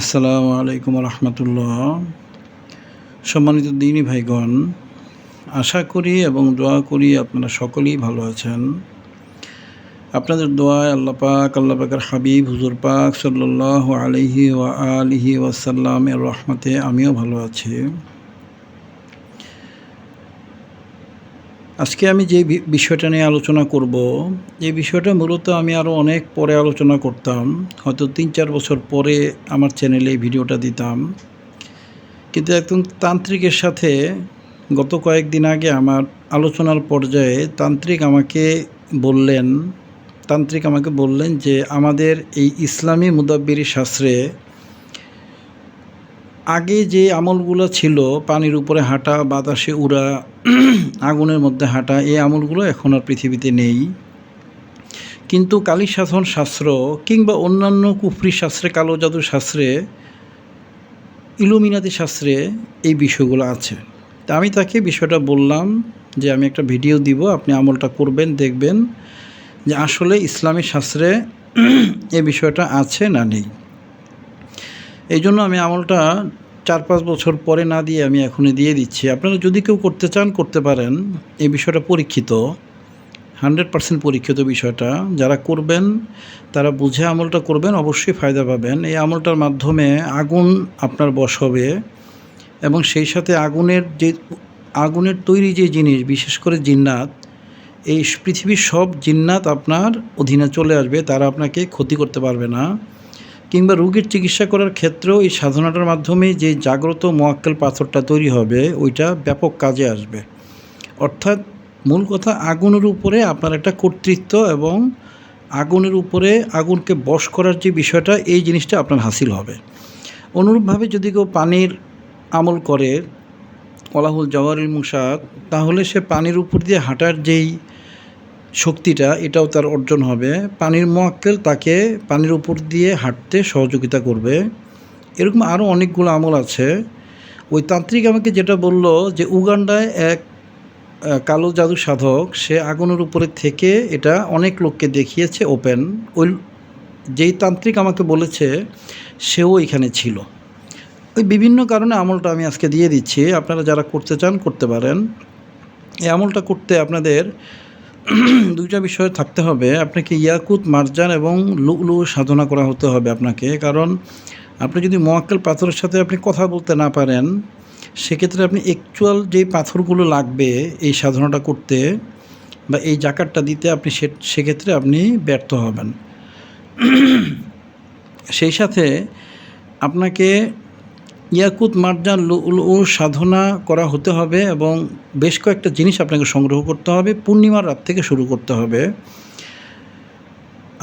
আসসালামু আলাইকুম রহমতুল্লাহ। সম্মানিত দিনী ভাইগণ, আশা করি এবং দোয়া করি আপনারা সকলেই ভালো আছেন। আপনাদের দোয়ায় আল্লাহ পাকের হাবিব হুজুর পাক সাল্লাল্লাহু আলাইহি ওয়া আলিহি ওয়াসাল্লামের রহমতে আমিও ভালো আছি। আজকে আমি যে বিষয়টা নিয়ে আলোচনা করব, এই বিষয়টা মূলত আমি আরও অনেক পরে আলোচনা করতাম, হয়তো ৩-৪ বছর পরে আমার চ্যানেলে এই ভিডিওটা দিতাম। কিন্তু একজন তান্ত্রিকের সাথে গত কয়েকদিন আগে আমার আলোচনার পর্যায়ে তান্ত্রিক আমাকে বললেন যে আমাদের এই ইসলামী মুদাব্বিরি শাস্ত্রে আগে যে আমলগুলো ছিল, পানির উপরে হাঁটা, বাতাসে উড়া, আগুনের মধ্যে হাঁটা, এই আমলগুলো এখন আর পৃথিবীতে নেই। কিন্তু কালী সাধন শাস্ত্র কিংবা অন্যান্য কুফরি শাস্ত্রে, কালো জাদু শাস্ত্রে, ইলুমিনাতি শাস্ত্রে এই বিষয়গুলো আছে। তা আমি তাকে বিষয়টা বললাম যে আমি একটা ভিডিও দিব, আপনি আমলটা করবেন, দেখবেন যে আসলে ইসলামী শাস্ত্রে এই বিষয়টা আছে না নেই। এই জন্য আমি আমলটা 4-5 বছর পরে না দিয়ে আমি এখনই দিয়ে দিচ্ছি। আপনারা যদি কেউ করতে চান করতে পারেন। এই বিষয়টা পরীক্ষিত, 100% পরীক্ষিত বিষয়টা। যারা করবেন তারা বুঝে আমলটা করবেন, অবশ্যই ফায়দা পাবেন। এই আমলটার মাধ্যমে আগুন আপনার বশ হবে এবং সেই সাথে আগুনের তৈরি যে জিনিস, বিশেষ করে জিন্নাত, এই পৃথিবীর সব জিন্নাত আপনার অধীনে চলে আসবে, তারা আপনাকে ক্ষতি করতে পারবে না। কিংবা রোগীর চিকিৎসা করার ক্ষেত্রেও এই সাধনাটার মাধ্যমে যে জাগ্রত মোয়াক্কেল পাথরটা তৈরি হবে, ওইটা ব্যাপক কাজে আসবে। অর্থাৎ মূল কথা, আগুনের উপরে আপনার একটা কর্তৃত্ব এবং আগুনের উপরে আগুনকে বশ করার যে বিষয়টা, এই জিনিসটা আপনার হাসিল হবে। অনুরূপভাবে যদি কেউ পানির আমল করে, ওলাহুল জওয়ারিল মুশাক, তাহলে সে পানির উপর দিয়ে হাঁটার যেই শক্তিটা, এটাও তার অর্জন হবে। পানির মোয়াক্কেল তাকে পানির উপর দিয়ে হাঁটতে সহযোগিতা করবে। এরকম আরও অনেকগুলো আমল আছে। ওই তান্ত্রিক আমাকে যেটা বলল যে উগান্ডায় এক কালো জাদু সাধক, সে আগুনের উপরে থেকে এটা অনেক লোককে দেখিয়েছে ওপেন। ওই যেই তান্ত্রিক আমাকে বলেছে সেও এখানে ছিল। ওই বিভিন্ন কারণে আমলটা আমি আজকে দিয়ে দিচ্ছি। আপনারা যারা করতে চান করতে পারেন। এই আমলটা করতে আপনাদের দুইটা বিষয় থাকতে হবে। আপনাকে ইয়াকুত, মারজান এবং লুলু সাধনা করা হতে হবে আপনাকে। কারণ আপনি যদি মোয়াক্কেল পাথরের সাথে আপনি কথা বলতে না পারেন, সেক্ষেত্রে আপনি অ্যাকচুয়াল যেই পাথরগুলো লাগবে এই সাধনাটা করতে বা এই জাকাতটা দিতে, আপনি সেক্ষেত্রে আপনি ব্যর্থ হবেন। সেই সাথে আপনাকে ইয়াকুত, মারজান, লুলু সাধনা করা হতে হবে এবং বেশ কয়েকটা জিনিস আপনাকে সংগ্রহ করতে হবে। পূর্ণিমার রাত থেকে শুরু করতে হবে।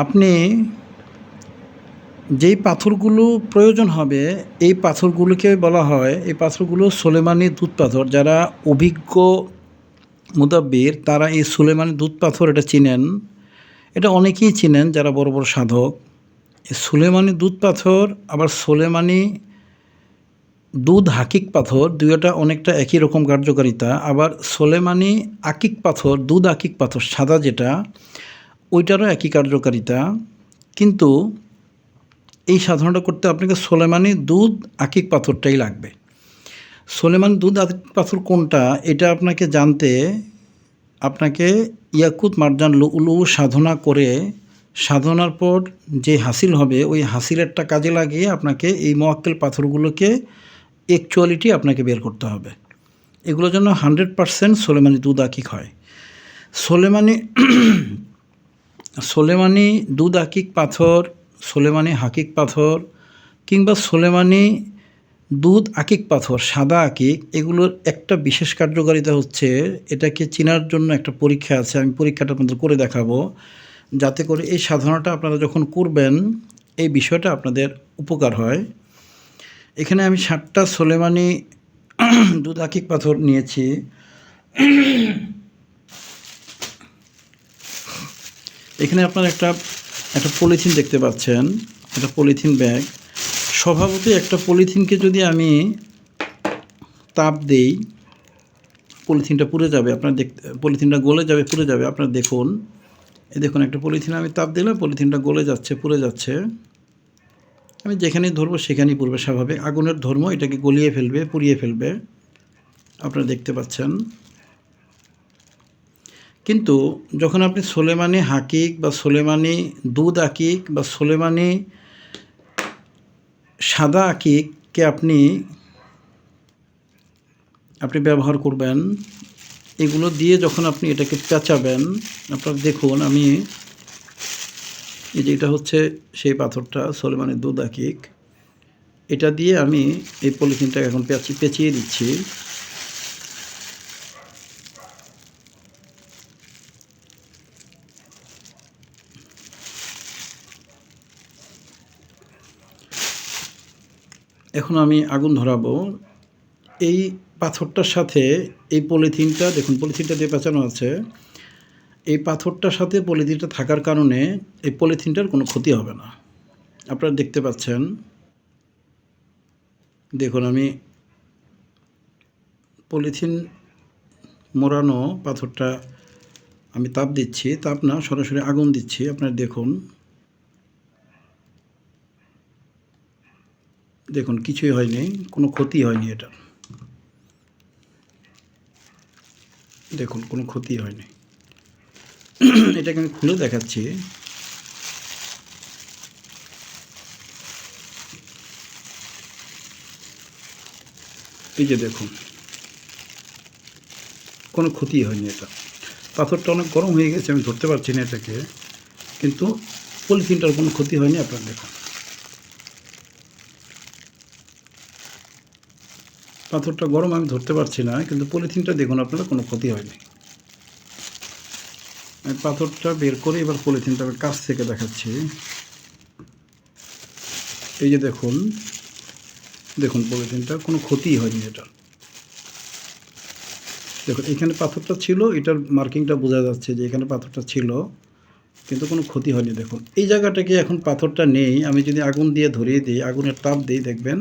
আপনি যেই পাথরগুলো প্রয়োজন হবে, এই পাথরগুলোকে বলা হয়, এই পাথরগুলো সুলেমানি দুধ পাথর। যারা অভিজ্ঞ মুদাব্বির তারা এই সুলেমানি দুধ পাথর এটা চিনেন। এটা অনেকেই চিনেন যারা বড় বড় সাধক। এই সুলেমানি দুধ পাথর আবার সুলেমানি দুধ হাকিক পাথর, দুইটা অনেকটা একই রকম কার্যকারিতা। আবার সুলেমানি আকিক পাথর, দুধ আকিক পাথর সাদা যেটা, ওইটারও একই কার্যকারিতা। কিন্তু এই সাধনাটা করতে আপনাকে সুলেমানি দুধ আকিক পাথরটাই লাগবে। সুলেমানি দুধ আকিক পাথর কোনটা, এটা আপনাকে জানতে আপনাকে ইয়াকুত, মারজান, লুলু সাধনা করে, সাধনার পর যে হাসিল হবে, ওই হাসিলেরটা কাজে লাগিয়ে আপনাকে এই মোয়াক্কেল পাথরগুলোকে অ্যাকচুয়ালিটি আপনাকে বের করতে হবে। এগুলোর জন্য 100% সুলেমানি দুধ আকিক হয়। সুলেমানি দুধ আকিক পাথর, সুলেমানি হাকিক পাথর কিংবা সুলেমানি দুধ আকিক পাথর সাদা আকিক, এগুলোর একটা বিশেষ কার্যকারিতা হচ্ছে, এটাকে চেনার জন্য একটা পরীক্ষা আছে। আমি পরীক্ষাটা আপনাদের করে দেখাবো, যাতে করে এই সাধনাটা আপনারা যখন করবেন এই বিষয়টা আপনাদের উপকার হয়। এখানে আমি 7টা সুলেমানি দুধ আকিক পাথর নিয়েছি। এখানে আপনারা একটা পলিথিন দেখতে পাচ্ছেন, একটা পলিথিন ব্যাগ। স্বভাবতই একটা পলিথিনকে যদি আমি তাপ দেই, পলিথিনটা পুড়ে যাবে। পলিথিনটা গলে যাবে, পুড়ে যাবে। আপনারা দেখুন, এই দেখুন, একটা পলিথিন আমি তাপ দিলে পলিথিনটা গলে যাচ্ছে, পুড়ে যাচ্ছে। আমি যেখানেই ধরবো সেখানেই পড়বে স্বাভাবিক। আগুনের ধর্ম এটাকে গলিয়ে ফেলবে, পুড়িয়ে ফেলবে, আপনারা দেখতে পাচ্ছেন। কিন্তু যখন আপনি সোলেমানি হাকিক বা সোলেমানি দুধ আকিক বা সোলেমানি সাদা আকিককে আপনি ব্যবহার করবেন, এগুলো দিয়ে যখন আপনি এটাকে পেঁচাবেন, আপনারা দেখুন, আমি এই যে এটা হচ্ছে সেই পাথরটা সোলেমানি দুধ আকিক, এটা দিয়ে আমি এই পলিথিনটা এখন পেঁচিয়ে দিচ্ছি। এখন আমি আগুন ধরাবো। এই পাথরটার সাথে এই পলিথিনটা, দেখুন পলিথিনটা দিয়ে পেঁচানো আছে, এই পাথরটার সাথে পলিথিনটা থাকার কারণে এই পলিথিনটার কোনো ক্ষতি হবে না। আপনারা দেখতে পাচ্ছেন, দেখুন আমি পলিথিন মোড়ানো পাথরটা আমি তাপ দিচ্ছি, তাপ না সরাসরি আগুন দিচ্ছি, আপনারা দেখুন, দেখুন কিছুই হয়নি, কোনো ক্ষতি হয়নি এটা, দেখুন কোনো ক্ষতি হয়নি। এটাকে আমি খুলে দেখাচ্ছি। এই যে দেখুন কোনো ক্ষতি হয়নি, এটা পাথরটা অনেক গরম হয়ে গেছে, আমি ধরতে পারছি না এটাকে, কিন্তু পলিথিনটার কোনো ক্ষতি হয়নি। আপনারা দেখুন পাথরটা গরম, আমি ধরতে পারছি না, কিন্তু পলিথিনটা দেখুন আপনারা, কোনো ক্ষতি হয়নি। আমি পাথরটা বের করে এবার পলিথিনটা আমি কাছ থেকে দেখাচ্ছি। এই যে দেখুন, দেখুন পলিথিনটা কোনো ক্ষতিই হয়নি এটা। দেখুন এখানে পাথরটা ছিল, এটার মার্কিংটা বোঝা যাচ্ছে যে এখানে পাথরটা ছিল, কিন্তু কোনো ক্ষতি হয়নি। দেখুন এই জায়গাটাকে এখন পাথরটা নেই, আমি যদি আগুন দিয়ে ধরিয়ে দিই, আগুনের তাপ দিই, দেখবেন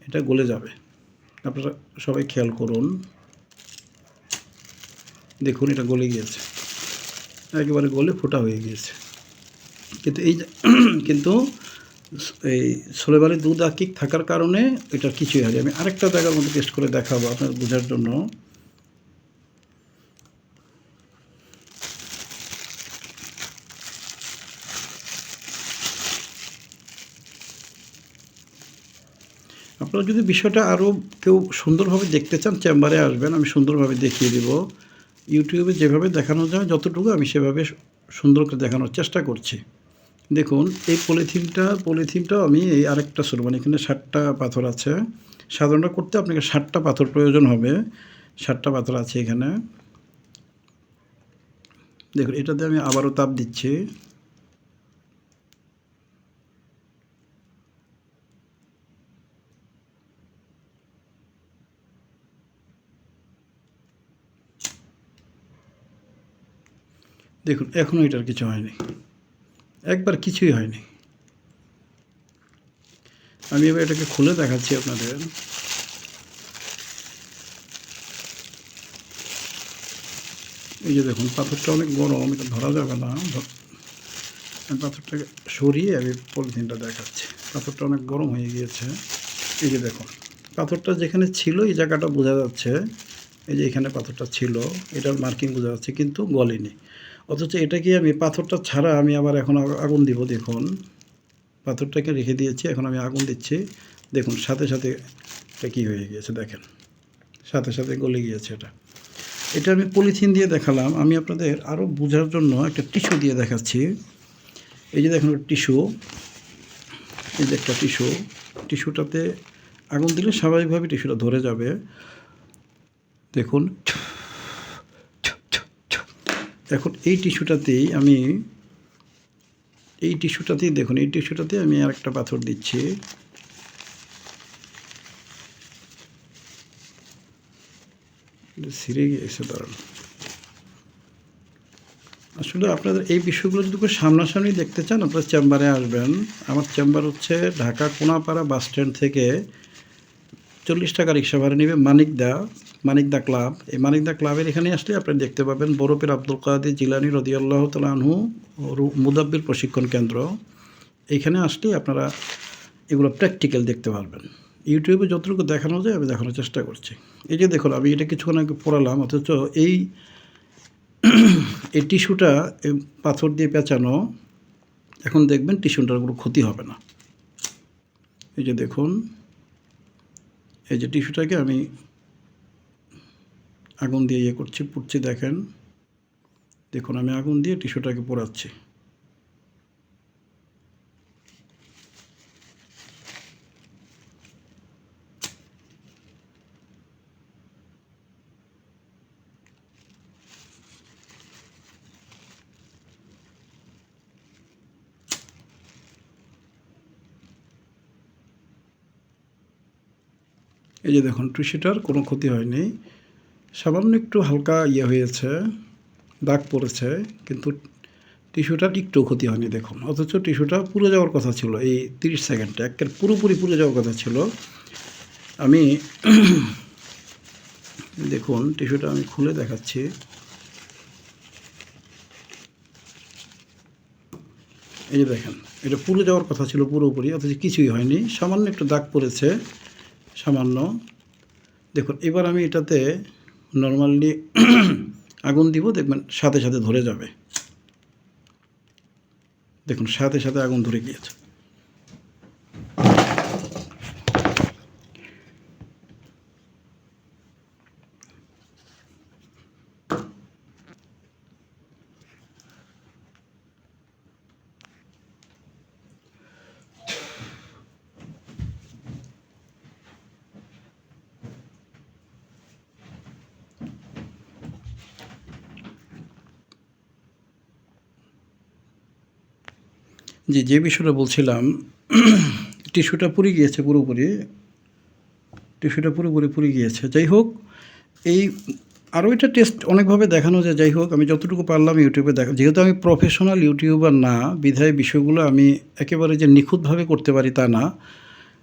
এটা গলে যাবে। আপনারা সবাই খেয়াল করুন, দেখুন এটা গলে গিয়েছে, একেবারে গলে ফোটা হয়ে গিয়েছে। কিন্তু কিন্তু এই সোলেমানি দুধ আকিক থাকার কারণে এটা কিছুই হয়নি। আমি আরেকটা জায়গার মধ্যে টেস্ট করে দেখাবো আপনার বোঝার জন্য। আপনারা যদি বিষয়টা আরও কেউ সুন্দরভাবে দেখতে চান, চেম্বারে আসবেন, আমি সুন্দরভাবে দেখিয়ে দেব। ইউটিউবে যেভাবে দেখানো যায় যতটুকু আমি সেভাবে সুন্দর করে দেখানোর চেষ্টা করছি। দেখুন এই পলিথিনটাও আমি এই আরেকটা সোলেমানি, এখানে 7টা পাথর আছে। সাধারণত করতে আপনাকে 7টা পাথর প্রয়োজন হবে, 7টা পাথর আছে এখানে। দেখুন এটাতে আমি আবারও তাপ দিচ্ছি। দেখুন এখনও এটার কিছু হয়নি, একবার কিছুই হয়নি। আমি এবার এটাকে খুলে দেখাচ্ছি আপনাদের। এই যে দেখুন পাথরটা অনেক গরম, এটা ধরা যাবে না, আমি পাথরটাকে সরিয়ে আমি পলিথিনটা দেখাচ্ছি। পাথরটা অনেক গরম হয়ে গিয়েছে। এই যে দেখুন পাথরটা যেখানে ছিল এই জায়গাটা বোঝা যাচ্ছে, এই যে এখানে পাথরটা ছিল, এটার মার্কিং বোঝা যাচ্ছে, কিন্তু গলেনি। অথচ এটাকে আমি পাথরটা ছাড়া আমি আবার এখন আগুন দিব। দেখুন পাথরটাকে রেখে দিয়েছি, এখন আমি আগুন দিচ্ছি, দেখুন সাথে সাথে এটা কী হয়ে গিয়েছে, দেখেন সাথে সাথে গলে গিয়েছে। এটা আমি পলিথিন দিয়ে দেখালাম, আমি আপনাদের আরও বোঝার জন্য একটা টিস্যু দিয়ে দেখাচ্ছি। এই যে দেখুন টিস্যু, এই যে একটা টিস্যুটাতে আগুন দিলে স্বাভাবিকভাবে টিস্যুটা ধরে যাবে। দেখুন এখন এই টিস্যুটাতেই দেখুন এই টিস্যুটাতে আমি আরেকটা পাথর দিচ্ছি। ছিঁড়ে গিয়েছে, দাঁড়ান। আসলে আপনাদের এই বিষয়গুলো যদি করে সামনাসামনি দেখতে চান, আপনারা চেম্বারে আসবেন। আমার চেম্বার হচ্ছে ঢাকা কোনাপাড়া বাস স্ট্যান্ড থেকে 40 টাকা রিক্সা ভাড়া নেবে মানিকদা ক্লাব। এই মানিকদা ক্লাবের এখানে আসলে আপনারা দেখতে পাবেন বরফের আব্দুল কাদের জিলানী রাদিয়াল্লাহু তাআলা আনহু মুদাব্বির প্রশিক্ষণ কেন্দ্র। এইখানে আসলে আপনারা এগুলো প্র্যাকটিক্যাল দেখতে পারবেন। ইউটিউবে যতটুকু দেখানো যায় আমি দেখানোর চেষ্টা করছি। এই যে দেখুন, আমি এটা কিছুক্ষণ আগে পড়ালাম, অথচ এই টিস্যুটা পাথর দিয়ে পেঁচানো। এখন দেখবেন টিস্যুটার কোনো ক্ষতি হবে না। এই যে দেখুন, এই যে টিস্যুটাকে আমি আগুন দিয়ে পুড়ছি, দেখেন, দেখুন আমি আগুন দিয়ে টিস্যুটাকে পোড়াচ্ছি। এই যে দেখুন, টিস্যুটার কোনো ক্ষতি হয়নি, সামান্য একটু হালকা হয়েছে, দাগ পড়েছে, কিন্তু টিস্যুটার একটু ক্ষতি হয়নি দেখুন। অথচ টিস্যুটা পুড়ে যাওয়ার কথা ছিল এই 30 সেকেন্ডে, একের পুরোপুরি পুড়ে যাওয়ার কথা ছিল। আমি দেখুন টিস্যুটা আমি খুলে দেখাচ্ছি। এই যে দেখেন, এটা পুড়ে যাওয়ার কথা ছিল পুরোপুরি, অথচ কিছুই হয়নি, সামান্য একটু দাগ পড়েছে, সামান্য। দেখুন এবার আমি এটাতে নর্মালি আগুন দিব, দেখবেন সাথে সাথে ধরে যাবে। দেখুন সাথে সাথে আগুন ধরে গিয়েছে। যে বিষয়টা বলছিলাম, টিস্যুটা পুড়ে গিয়েছে পুরোপুরি, পুড়ে গিয়েছে। যাই হোক, এই আরও এটা টেস্ট অনেকভাবে দেখানো যায়। যাই হোক, আমি যতটুকু পারলাম ইউটিউবে দেখা, যেহেতু আমি প্রফেশনাল ইউটিউবার না, বিধায় বিষয়গুলো আমি একেবারে যে নিখুঁতভাবে করতে পারি তা না।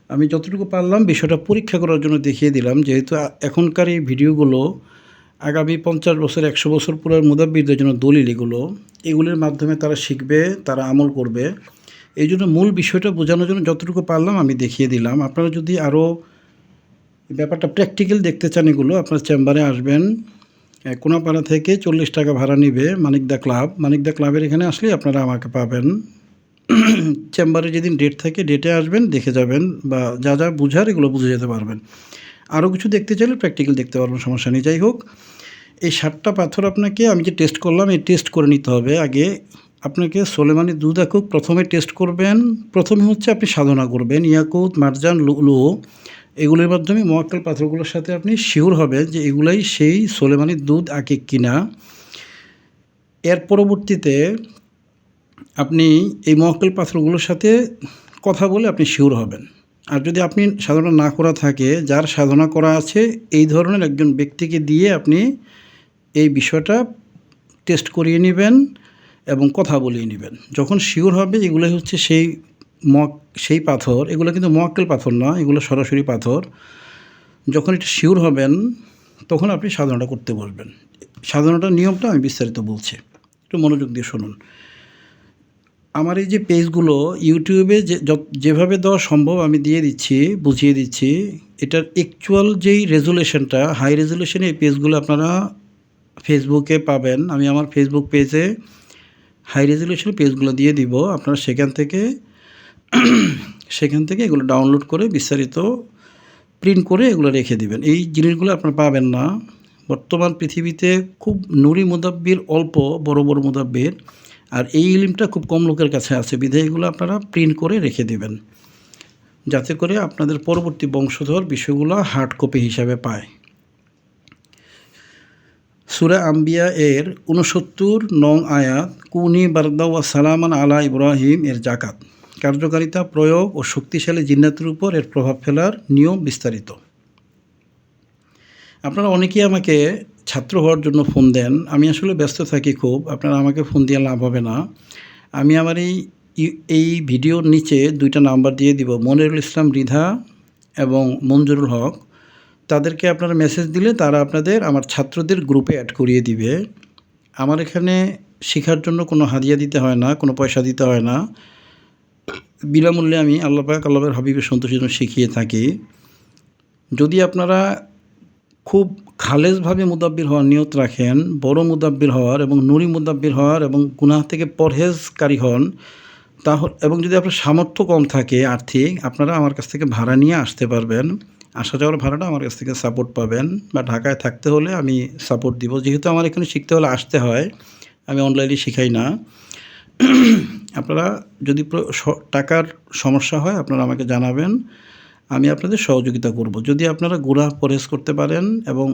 আমি যতটুকু পারলাম বিষয়টা পরীক্ষা করার জন্য দেখিয়ে দিলাম। যেহেতু এখনকার এই ভিডিওগুলো আগামী 50 বছর 100 বছর পরের মুদাব্বিরদের জন্য দলিল, এগুলির মাধ্যমে তারা শিখবে, তারা আমল করবে। এই জন্য মূল বিষয়টা বোঝানোর জন্য যতটুকু পারলাম আমি দেখিয়ে দিলাম। আপনারা যদি আরও ব্যাপারটা প্র্যাকটিক্যাল দেখতে চান, এগুলো আপনার চেম্বারে আসবেন, কোনাপাড়া থেকে 40 টাকা ভাড়া নিবে মানিকদা ক্লাবের এখানে আসলে আপনারা আমাকে পাবেন। চেম্বারে যেদিন ডেট থাকে ডেটে আসবেন, দেখে যাবেন, বা যা যা বুঝার এগুলো বুঝে যেতে পারবেন। আরও কিছু দেখতে চাইলে প্র্যাকটিক্যাল দেখতে পারবেন, সমস্যা নেই। যাই হোক, এই 7টা পাথর আপনাকে আমি যে টেস্ট করলাম, এই টেস্ট করে নিতে হবে। আগে আপনাকে সোলেমানি দুধ একক প্রথমে টেস্ট করবেন। প্রথমে হচ্ছে আপনি সাধনা করবেন, ইয়াকুত, মারজান, লুলু, এগুলোর মাধ্যমে মোয়াক্কেল পাথরগুলোর সাথে আপনি শিওর হবেন যে এগুলাই সেই সোলেমানির দুধ আকিক কিনা। এর পরবর্তীতে আপনি এই মোয়াক্কেল পাথরগুলোর সাথে কথা বলে আপনি শিওর হবেন। আর যদি আপনি সাধনা না করা থাকে, যার সাধনা করা আছে এই ধরনের একজন ব্যক্তিকে দিয়ে আপনি এই বিষয়টা টেস্ট করিয়ে নেবেন এবং কথা বলিয়ে নেবেন। যখন শিওর হবে এগুলোই হচ্ছে সেই পাথর, এগুলো কিন্তু মোয়াক্কেল পাথর না, এগুলো সরাসরি পাথর। যখন এটা শিওর হবেন তখন আপনি সাধনাটা করতে বসবেন। সাধনাটার নিয়মটা আমি বিস্তারিত বলছি, একটু মনোযোগ দিয়ে শুনুন। আমার এই যে পেজগুলো ইউটিউবে যেভাবে দেওয়া সম্ভব আমি দিয়ে দিচ্ছি, বুঝিয়ে দিচ্ছি। এটার অ্যাকচুয়াল যেই রেজুলেশনটা, হাই রেজুলেশনে এই পেজগুলো আপনারা ফেসবুকে পাবেন। আমি আমার ফেসবুক পেজে হাই রেজুলেশন পেজগুলো দিয়ে দিব। আপনারা সেখান থেকে এগুলো ডাউনলোড করে বিস্তারিত প্রিন্ট করে এগুলো রেখে দিবেন। এই জিনিসগুলো আপনারা পাবেন না। বর্তমান পৃথিবীতে খুব নুরি মুদাব্বির অল্প, বড় বড় মুদাব্বির, আর এই ইলমটা খুব কম লোকের কাছে আছে। বিধায় এগুলো আপনারা প্রিন্ট করে রেখে দিবেন, যাতে করে আপনাদের পরবর্তী বংশধর বিষয়গুলো হার্ড কপি হিসাবে পায়। সূরা আম্বিয়া এর 69 নং আয়াত, কুনি বারদা ওয়া সালামান আলা ইব্রাহিম এর জাকাত, কার্যকারিতা, প্রয়োগ ও শক্তিশালী জিন্নাতের উপর এর প্রভাব ফেলার নিয়ম বিস্তারিত। আপনারা অনেকেই আমাকে ছাত্র হওয়ার জন্য ফোন দেন। আমি আসলে ব্যস্ত থাকি খুব, আপনারা আমাকে ফোন দিয়ে লাভ হবে না। আমি আমার এই ভিডিওর নিচে 2টা নাম্বার দিয়ে দিব, মনিরুল ইসলাম রিধা এবং মঞ্জুরুল হক। তাদেরকে আপনারা মেসেজ দিলে তারা আপনাদের আমার ছাত্রদের গ্রুপে অ্যাড করিয়ে দিবে। আমার এখানে শেখার জন্য কোনো হাদিয়া দিতে হয় না, কোনো পয়সা দিতে হয় না। বিনামূল্যে আমি আল্লাহ পাক আল্লাহর হাবিবের সন্তোষের জন্য শিখিয়ে থাকি। যদি আপনারা খুব খালেজভাবে মুদাব্বির হওয়ার নিয়ত রাখেন, বড় মুদাব্বির হওয়ার এবং নুরি মুদাব্বির হওয়ার এবং গুনাহ থেকে পরহেজকারী হন, এবং যদি আপনার সামর্থ্য কম থাকে আর্থিক, আপনারা আমার কাছ থেকে ভাড়া নিয়ে আসতে পারবেন। আসা যাওয়ার ভাড়াটা আমার কাছ থেকে সাপোর্ট পাবেন, বা ঢাকায় থাকতে হলে আমি সাপোর্ট দিব। যেহেতু আমার এখানে শিখতে হলে আসতে হয়, আমি অনলাইনে শিখাই না। আপনারা যদি টাকার সমস্যা হয় আপনারা আমাকে জানাবেন, আমি আপনাদের সহযোগিতা করব। যদি আপনারা গুনাহ পরহেজ করতে পারেন এবং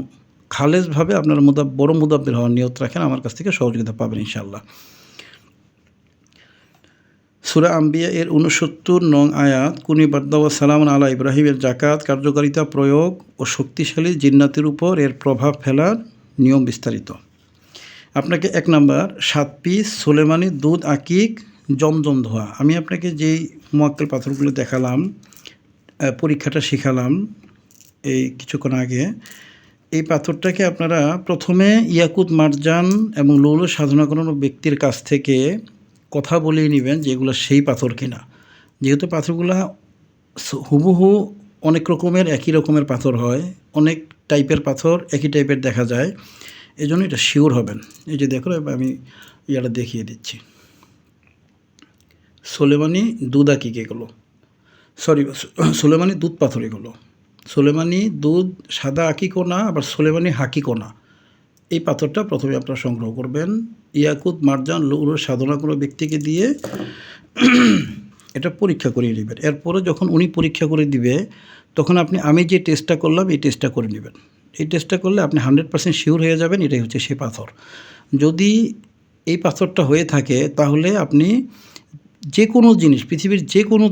খালেজভাবে আপনারা বড় মুদাব্বির হওয়ার নিয়ত রাখেন, আমার কাছ থেকে সহযোগিতা পাবেন ইনশাআল্লাহ। সূরা আম্বিয়া এর ৬৯ নং আয়াত, কুনি বাদ্দা ওয়া সালামুন আলা ইব্রাহিমের জাকাত কার্যকারিতা, প্রয়োগ ও শক্তিশালী জিন্নাতের উপর এর প্রভাব ফেলার নিয়ম বিস্তারিত। আপনাকে ১ নাম্বার ৭ পিস সোলেমানি দুধ আকিক জমজম ধোয়া। আমি আপনাকে যেই মুয়াক্কেল পাথরগুলো দেখালাম, পরীক্ষাটা শিখালাম এই কিছুক্ষণ আগে, এই পাথরটাকে আপনারা প্রথমে ইয়াকুত মারজান এবং লৌল সাধনা করানো ব্যক্তির কাছ থেকে কথা বলিয়ে নেবেন যে এগুলো সেই পাথর কিনা। যেহেতু পাথরগুলো হুবহু অনেক রকমের একই রকমের পাথর হয়, অনেক টাইপের পাথর একই টাইপের দেখা যায়, এই জন্য এটা শিওর হবেন। এই যে দেখো আমি ইয়াটা দেখিয়ে দিচ্ছি, সোলেমানি দুধ আকিক এগুলো, সোলেমানি দুধ পাথর এগুলো। সোলেমানি দুধ সাদা আকিকও না, আবার সোলেমানি হাকিকও না। এই পাথরটা প্রথমে আপনারা সংগ্রহ করবেন, ইয়াকুত মারজান লৌল সাধনা কোনো ব্যক্তিকে দিয়ে এটা পরীক্ষা করিয়ে নেবেন। এরপরে যখন উনি পরীক্ষা করে দিবে, তখন আমি যে টেস্টটা করলাম এই টেস্টটা করে নেবেন। এই টেস্টটা করলে আপনি 100% শিওর হয়ে যাবেন এটাই হচ্ছে সেই পাথর। যদি এই পাথরটা হয়ে থাকে তাহলে আপনি যে কোনো জিনিস, পৃথিবীর যে কোনো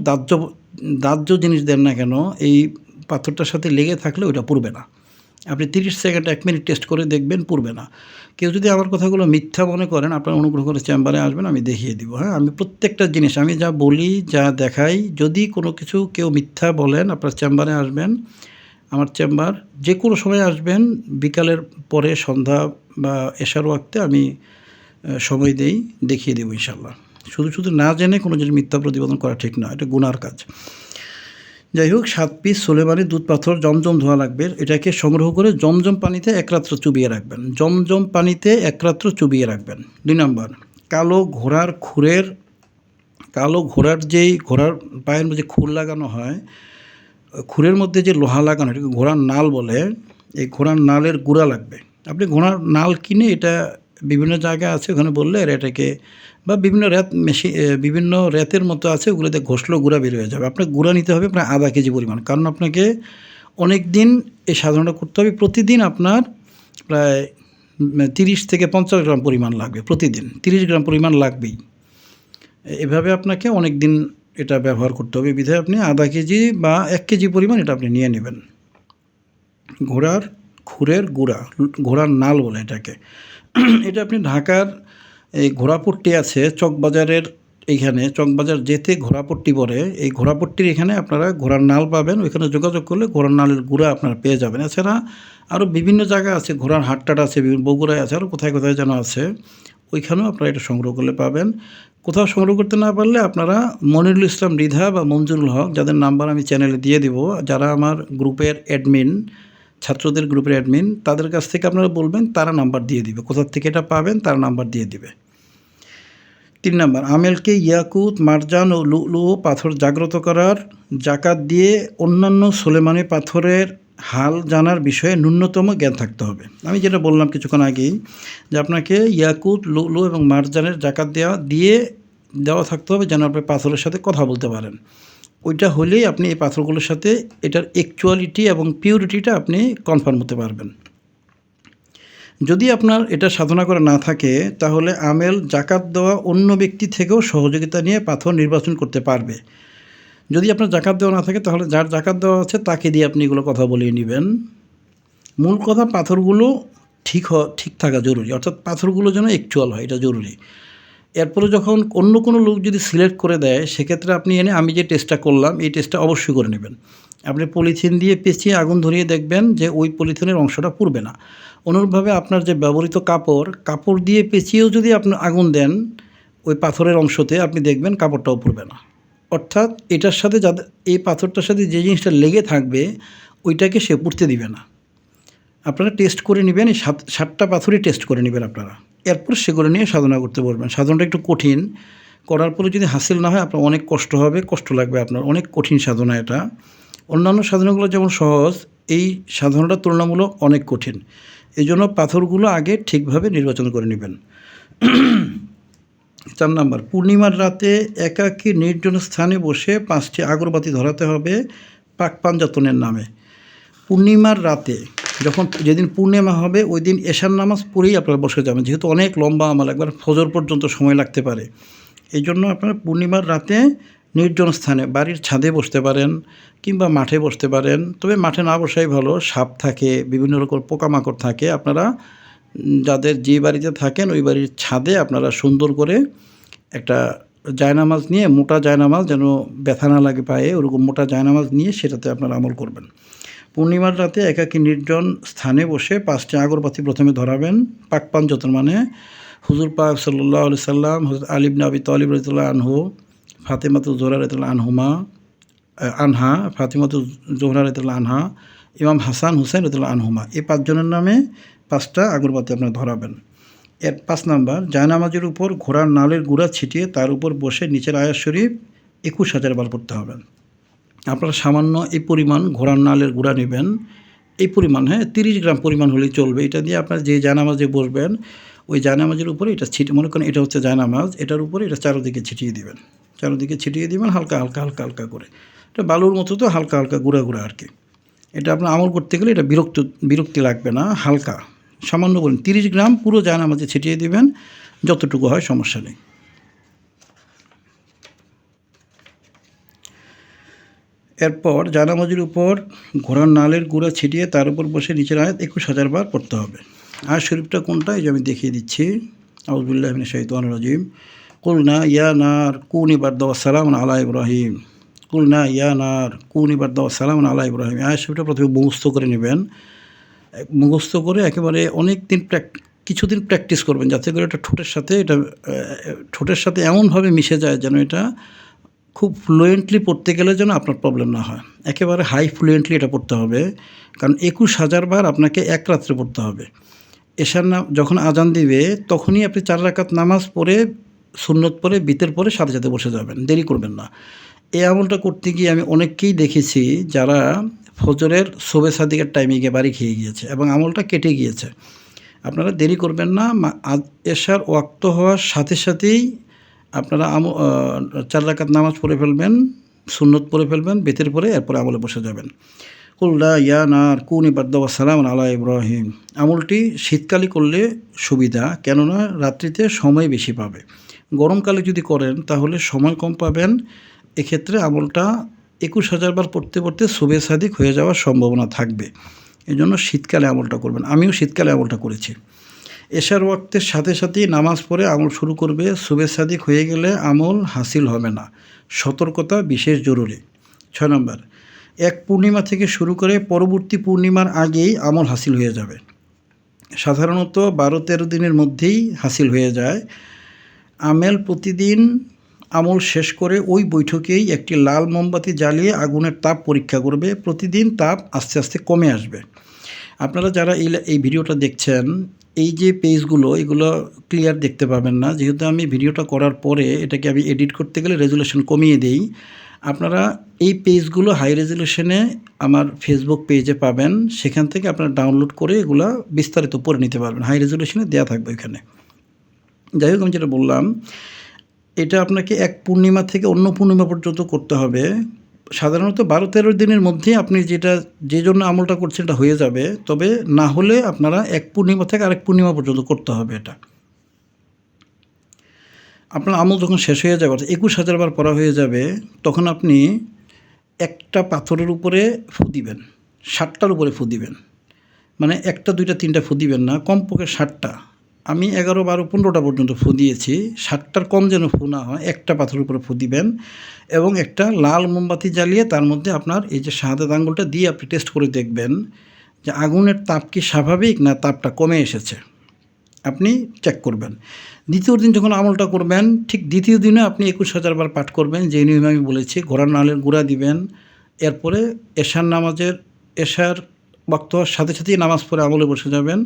দাহ্য জিনিস দেন না কেন, এই পাথরটার সাথে লেগে থাকলে ওটা পুড়বে না। আপনি 30 সেকেন্ড 1 মিনিট টেস্ট করে দেখবেন, পুড়বে না। কেউ যদি আমার কথাগুলো মিথ্যা মনে করেন, আপনারা অনুগ্রহ করে চেম্বারে আসবেন, আমি দেখিয়ে দিব। হ্যাঁ, আমি প্রত্যেকটা জিনিস আমি যা বলি যা দেখাই, যদি কোনো কিছু কেউ মিথ্যা বলেন আপনার চেম্বারে আসবেন। আমার চেম্বার যে কোনো সময় আসবেন, বিকালের পরে সন্ধ্যা বা এশার ওয়াক্তে আমি সময় দেই, দেখিয়ে দেবো ইনশাল্লাহ। শুধু না জেনে কোনো জিনিস মিথ্যা প্রতিপাদন করা ঠিক না, এটা গুনার কাজ। যাই হোক, 7 পিস সোলেমানি দুধ পাথর জমজম ধোয়া লাগবে। এটাকে সংগ্রহ করে জমজম পানিতে 1 রাত্র চুবিয়ে রাখবেন। জমজম পানিতে 1 রাত্র চুবিয়ে রাখবেন। 2 নম্বর, কালো ঘোড়ার যেই ঘোড়ার পায়ের মধ্যে খুর লাগানো হয়, খুরের মধ্যে যে লোহা লাগানো, এটাকে ঘোড়ার নাল বলে। এই ঘোড়ার নালের গুঁড়া লাগবে। আপনি ঘোড়ার নাল কিনে, এটা বিভিন্ন জায়গায় আছে, ওখানে বললে এটাকে, বা বিভিন্ন রেতের মতো আছে, ওগুলোতে ঘষলেও গুঁড়া বের হয়ে যাবে। আপনাকে গুঁড়া নিতে হবে প্রায় আধা কেজি পরিমাণ, কারণ আপনাকে অনেক দিন এই সাধনাটা করতে হবে। প্রতিদিন আপনার প্রায় 30 থেকে 50 গ্রাম পরিমাণ লাগবে, প্রতিদিন 30 গ্রাম পরিমাণ লাগবেই। এভাবে আপনাকে অনেক দিন এটা ব্যবহার করতে হবে, বিধায় আপনি আধা কেজি বা 1 কেজি পরিমাণ এটা আপনি নিয়ে নেবেন। ঘোড়ার খুরের গুঁড়া, ঘোড়ার নাল বলে এটাকে। এটা আপনি ঢাকার এই ঘোড়াপট্টি আছে চকবাজারের, এইখানে চকবাজার যেতে ঘোড়াপট্টি পড়ে, এই ঘোড়াপট্টির এখানে আপনারা ঘোড়ার নাল পাবেন। ওইখানে যোগাযোগ করলে ঘোড়ার নালের গুঁড়া আপনারা পেয়ে যাবেন। এছাড়া আরও বিভিন্ন জায়গা আছে, ঘোড়ার হাটটাট আছে, বগুড়ায় আছে, আরও কোথায় কোথায় যেন আছে, ওইখানেও আপনারা এটা সংগ্রহ করলে পাবেন। কোথাও সংগ্রহ করতে না পারলে আপনারা মনিরুল ইসলাম রিধা বা মঞ্জুরুল হক, যাদের নাম্বার আমি চ্যানেলে দিয়ে দিব, যারা আমার গ্রুপের অ্যাডমিন, ছাত্রদের গ্রুপের অ্যাডমিন, তাদের কাছ থেকে আপনারা বলবেন, তারা নাম্বার দিয়ে দিবে। কোথা থেকে এটা পাবেন তারা নাম্বার দিয়ে দিবে। 3 নম্বর, আমেলকে ইয়াকুত মারজান ও লুলু পাথর জাগ্রত করার জাকাত দিয়ে অন্যান্য সোলেমানি পাথরের হাল জানার বিষয়ে ন্যূনতম জ্ঞান থাকতে হবে। আমি যেটা বললাম কিছুক্ষণ আগেই, যে আপনাকে ইয়াকুত, লুলু এবং মারজানের জাকাত দেওয়া থাকতে হবে, যেন আপনি পাথরের সাথে কথা বলতে পারেন। ওইটা হলেই আপনি এই পাথরগুলোর সাথে এটার অ্যাকচুয়ালিটি এবং পিউরিটিটা আপনি কনফার্ম হতে পারবেন। যদি আপনার এটা সাধনা করা না থাকে, তাহলে আমেল জাকাত দেওয়া অন্য ব্যক্তি থেকেও সহযোগিতা নিয়ে পাথর নির্বাচন করতে পারবে। যদি আপনার জাকাত দেওয়া না থাকে, তাহলে যার জাকাত দেওয়া আছে তাকে দিয়ে আপনি এগুলো কথা বলিয়ে নেবেন। মূল কথা, পাথরগুলো ঠিক থাকা জরুরি, অর্থাৎ পাথরগুলো যেন অ্যাকচুয়াল হয়, এটা জরুরি। এরপরে যখন অন্য কোনো লোক যদি সিলেক্ট করে দেয়, সেক্ষেত্রে আপনি এনে আমি যে টেস্টটা করলাম এই টেস্টটা অবশ্যই করে নেবেন। আপনি পলিথিন দিয়ে পেঁচিয়ে আগুন ধরিয়ে দেখবেন যে ওই পলিথিনের অংশটা পুড়বে না। অনুরূপভাবে আপনার যে ব্যবহৃত কাপড় দিয়ে পেঁচিয়েও যদি আপনি আগুন দেন ওই পাথরের অংশতে, আপনি দেখবেন কাপড়টাও পুড়বে না। অর্থাৎ এটার সাথে যাদের এই পাথরটার সাথে যে জিনিসটা লেগে থাকবে ওইটাকে সে পুড়তে দিবে না। আপনারা টেস্ট করে নেবেন, এই 7টা পাথরই টেস্ট করে নেবেন আপনারা। এরপর সেগুলো নিয়ে সাধনা করতে পারবেন। সাধনাটা একটু কঠিন, করার পরে যদি হাসিল না হয় আপনার অনেক কষ্ট হবে, কষ্ট লাগবে আপনার, অনেক কঠিন সাধনা এটা। অন্যান্য সাধনাগুলো যেমন সহজ, এই সাধনাটা তুলনামূলক অনেক কঠিন। এই জন্য পাথরগুলো আগে ঠিকভাবে নির্বাচন করে নেবেন। 4 নাম্বার, পূর্ণিমার রাতে একাকী নির্জন স্থানে বসে 5টি আগরবাতি ধরাতে হবে পাক পাঞ্জাতনের নামে। পূর্ণিমার রাতে যেদিন পূর্ণিমা হবে ওই দিন এশার নামাজ পড়েই আপনারা বসে যাবেন, যেহেতু অনেক লম্বা আমল, একবার ফজর পর্যন্ত সময় লাগতে পারে। এই জন্য আপনারা পূর্ণিমার রাতে নির্জন স্থানে বাড়ির ছাদে বসতে পারেন কিংবা মাঠে বসতে পারেন। তবে মাঠে না বসাই ভালো, সাপ থাকে, বিভিন্ন রকম পোকামাকড় থাকে। আপনারা যাদের যে বাড়িতে থাকেন ওই বাড়ির ছাদে আপনারা সুন্দর করে একটা জায়নামাজ নিয়ে, মোটা জায়নামাজ, যেন ব্যথা না লাগে পায়ে, ওরকম মোটা জায়নামাজ নিয়ে সেটাতে আপনারা আমল করবেন। পূর্ণিমার রাতে একাকী নির্জন স্থানে বসে 5টি আগরবাতি প্রথমে ধরাবেন পাক পাঞ্জাতন, মানে হুজুর পাক সাল্লাল্লাহু আলাইহি সাল্লাম, হযরত আলী ইবনে আবি তালিব রাদিয়াল্লাহু আনহু, ফাতেমাতু জোহরা রাদিয়াল্লাহু আনহা, ফাতেমাতু জোহরা রাদিয়াল্লাহু আনহা, ইমাম হাসান হুসাইন রাদিয়াল্লাহু আনহুমা, এই 5 জনের নামে 5টা আগরবাতি আপনারা ধরাবেন। এর 5 নাম্বার, জায়নামাজের উপর ঘোড়ার নালের গুঁড়া ছিটিয়ে তার উপর বসে নিচের আয়াত শরীফ 21,000 বার পড়তে হবেন। আপনারা সামান্য এই পরিমাণ ঘোড়ার নালের গুঁড়া নেবেন, এই পরিমাণ, 30 গ্রাম পরিমাণ হলেই চলবে। এটা দিয়ে আপনার যে জায়নামাজে বসবেন ওই জায়নামাজের উপরে এটা মনে করেন এটা হচ্ছে জায়নামাজ, এটার উপরে এটা চারদিকে ছিটিয়ে দিবেন, হালকা হালকা হালকা হালকা করে। এটা বালুর মতো, তো হালকা হালকা গুঁড়া গুঁড়া আর কি। এটা আপনার আমল করতে গেলে এটা বিরক্তি লাগবে না, হালকা সামান্য বলেন 30 গ্রাম পুরো জায়নামাজে ছিটিয়ে দিবেন, যতটুকু হয় সমস্যা নেই। এরপর জায়নামাজের উপর ঘোড়ার নালের গুঁড়া ছিটিয়ে তার উপর বসে নিচের আয়াত 21,000 বার পড়তে হবে। আয়াত শরীফটা কোনটা, এই যে আমি দেখিয়ে দিচ্ছি। আউযু বিল্লাহি মিনাশ শাইতানির রাজিম। কুলনা ইয়া নার কুনি বারদা ওয়া সালামুন আলা ইব্রাহিম। কুলনা ইয়া নার কুনি বারদা ওয়া সালামুন আলা ইব্রাহিম। আয়াত শরীফটা প্রথমে মুখস্থ করে নেবেন। মুখস্থ করে একেবারে কিছুদিন প্র্যাকটিস করবেন, যাতে করে এটা ঠোঁটের সাথে এমনভাবে মিশে যায় যেন এটা খুব ফ্লুয়েন্টলি পড়তে গেলে যেন আপনার প্রবলেম না হয়। একেবারে হাই ফ্লুয়েন্টলি এটা পড়তে হবে, কারণ 21,000 বার আপনাকে এক রাত্রে পড়তে হবে। এশার যখন আজান দিবে তখনই আপনি 4 রাকাত নামাজ পড়ে, সুন্নত পড়ে, বিতের পরে সাথে সাথে বসে যাবেন, দেরি করবেন না। এই আমলটা করতে গিয়ে আমি অনেককেই দেখেছি যারা ফজরের শোবে সাদিকের টাইমে গিয়ে বাড়ি খেয়ে গিয়েছে এবং আমলটা কেটে গিয়েছে। আপনারা দেরি করবেন না, এশার ওয়াক্ত হওয়ার সাথে সাথেই আপনারা 4 রাকাত নামাজ পড়ে ফেলবেন, সুন্নত পড়ে ফেলবেন, বেতের পরে এরপরে আমলে বসে যাবেন। কুলনা ইয়া নার কুনি বারদা ওয়া সালামুন আলা ইব্রাহিম। আমলটি শীতকালে করলে সুবিধা, কেননা রাত্রিতে সময় বেশি পাবে। গরমকালে যদি করেন তাহলে সময় কম পাবেন। এক্ষেত্রে আমলটা 21,000 বার পড়তে পড়তে শোবে সাদিক হয়ে যাওয়ার সম্ভাবনা থাকবে। এই জন্য শীতকালে আমলটা করবেন। আমিও শীতকালে আমলটা করেছি। এশার ওয়াক্তের সাথে সাথেই নামাজ পড়ে আমল শুরু করবে। শোবে সাদিক হয়ে গেলে আমল হাসিল হবে না, সতর্কতা বিশেষ জরুরি। 6 নম্বর, এক পূর্ণিমা থেকে শুরু করে পরবর্তী পূর্ণিমার আগেই আমল হাসিল হয়ে যাবে। সাধারণত 12-13 দিনের মধ্যেই হাসিল হয়ে যায়। প্রতিদিন আমল শেষ করে ওই বৈঠকেই একটি লাল মোমবাতি জ্বালিয়ে আগুনের তাপ পরীক্ষা করবে। প্রতিদিন তাপ আস্তে আস্তে কমে আসবে। আপনারা যারা এই ভিডিওটা দেখছেন, এই যে পেজগুলো, এগুলো ক্লিয়ার দেখতে পাবেন না, যেহেতু আমি ভিডিওটা করার পরে এটাকে আমি এডিট করতে গেলে রেজুলেশন কমিয়ে দেই। আপনারা এই পেজগুলো হাই রেজুলেশনে আমার ফেসবুক পেজে পাবেন, সেখান থেকে আপনারা ডাউনলোড করে এগুলো বিস্তারিত পড়ে নিতে পারবেন। হাই রেজুলেশনে দেওয়া থাকবে এখানে। যাই হোক, আমি যেটা বললাম, এটা আপনাকে এক পূর্ণিমা থেকে অন্য পূর্ণিমা পর্যন্ত করতে হবে। সাধারণত 12-13 দিনের মধ্যেই আপনি যে জন্য আমলটা করছেন এটা হয়ে যাবে। তবে না হলে আপনারা এক পূর্ণিমা থেকে আরেক পূর্ণিমা পর্যন্ত করতে হবে। এটা আপনার আমল যখন শেষ হয়ে যাবে, 21,000 বার পড়া হয়ে যাবে, তখন আপনি একটা পাথরের উপরে ফু দিবেন, 7টার উপরে ফু দিবেন। মানে 1টা 2টা 3টা ফু দিবেন না, কমপক্ষে 7টা। আমি 11, 12, 15টা পর্যন্ত ফু দিয়েছি। 7টার কম যেন ফু না হয়, একটা পাথরের উপরে ফু দিবেন এবং একটা লাল মোমবাতি জ্বালিয়ে তার মধ্যে আপনার এই যে শাহাদাত আঙ্গুলটা দিয়ে আপনি টেস্ট করে দেখবেন যে আগুনের তাপ কি স্বাভাবিক না তাপটা কমে এসেছে। আপনি চেক করবেন। দ্বিতীয় দিন যখন আমলটা করবেন, ঠিক দ্বিতীয় দিনে আপনি 21,000 বার পাঠ করবেন, যে নিয়মে আমি বলেছি। ঘোড়ার নালের গুঁড়া দিবেন। এরপরে এশার ওয়াক্ত হওয়ার সাথে সাথেই নামাজ পড়ে আমলে বসে যাবেন।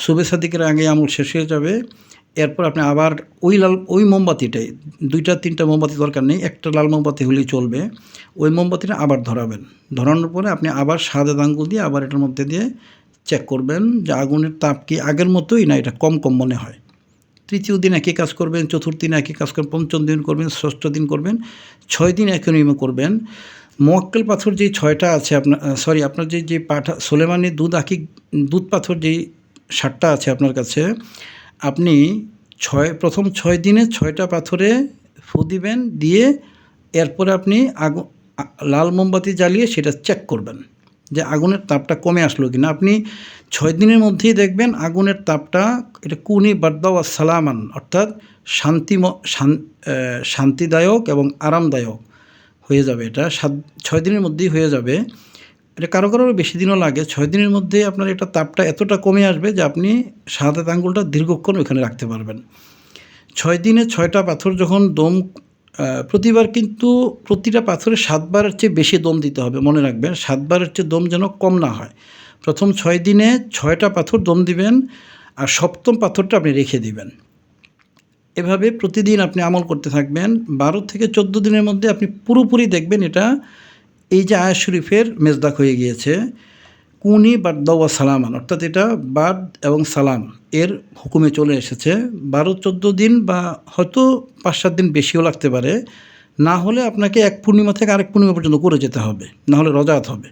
সুবে সাদিকের আগে আমল শেষ হয়ে যাবে। এরপর আপনি আবার ওই মোমবাতিটাই, 2-3টা মোমবাতি দরকার নেই, একটা লাল মোমবাতি হলেই চলবে। ওই মোমবাতিটা আবার ধরাবেন। ধরানোর পরে আপনি আবার শাহাদাত আঙ্গুল দিয়ে আবার এটার মধ্যে দিয়ে চেক করবেন যে আগুনের তাপ কি আগের মতোই, না এটা কম কম মনে হয়। তৃতীয় দিন একই কাজ করবেন, চতুর্থ দিন একই কাজ করবেন, পঞ্চম দিন করবেন, ষষ্ঠ দিন করবেন, 6 দিন একই নিয়মে করবেন। মোয়াক্কেল পাথর যেই 6টা আছে আপনার যে সোলেমানি দুধ পাথর যেই 7টা আছে আপনার কাছে, আপনি প্রথম 6 দিনে 6টা পাথরে ফু দিবেন। দিয়ে এরপরে আপনি লাল মোমবাতি জ্বালিয়ে সেটা চেক করবেন যে আগুনের তাপটা কমে আসলো কিনা। আপনি 6 দিনের মধ্যেই দেখবেন আগুনের তাপটা, এটা কুনি বার্দা ওয়া সালামান, অর্থাৎ শান্তিদায়ক এবং আরামদায়ক হয়ে যাবে। এটা 6 দিনের মধ্যেই হয়ে যাবে। এটা কারো বেশি দিনও লাগে। 6 দিনের মধ্যেই আপনার এটা তাপটা এতটা কমে আসবে যে আপনি শাহাদাত আঙ্গুলটা দীর্ঘক্ষণ ওইখানে রাখতে পারবেন। 6 দিনে 6টা পাথর যখন দম, প্রতিবার কিন্তু প্রতিটা পাথরে 7 বারের চেয়ে বেশি দম দিতে হবে, মনে রাখবেন। 7 বারের চেয়ে দম যেন কম না হয়। প্রথম 6 দিনে 6টা পাথর দম দিবেন, আর 7ম পাথরটা আপনি রেখে দিবেন। এভাবে প্রতিদিন আপনি আমল করতে থাকবেন। 12 থেকে 14 দিনের মধ্যে আপনি পুরোপুরি দেখবেন এটা, এই যে আয়াত শরীফের মেজদাক হয়ে গিয়েছে, কুনি বার্দা ওয়া সালামান, অর্থাৎ এটা বাদ এবং সালাম এর হুকুমে চলে এসেছে। 12-14 দিন বা হয়তো 5-7 দিন বেশিও লাগতে পারে। না হলে আপনাকে এক পূর্ণিমা থেকে আরেক পূর্ণিমা পর্যন্ত করে যেতে হবে, না হলে রজাত হবে।